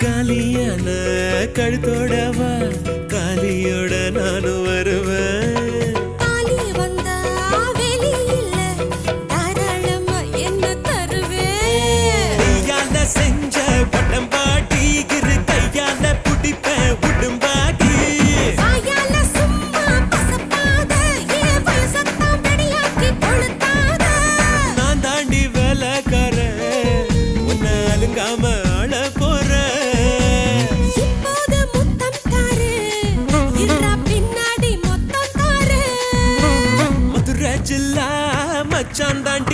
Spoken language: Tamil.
காலியான கழுத்தோடவா காலியோட நானும் வருவேன். தாலி வந்தா வெளியில தாராளமா என்ன தருவேன். கையால செஞ்ச பட்டம் பாட்டி இரு கையால புடிப்பேன் உடும்பாடி. வாயால சும்மா பசப்பாத என் வயசத்தான் வெடியாக்கி கொளுத்தாத. நான் தாண்டி வேலைக்காரன் உன்னை அலுங்காம ஆள போறேன். இப்போது முத்தம் தாரு இருடா பின்னாடி மொத்தம் தாரு. மதுரை ஜில்லா மச்சான் தாண்டி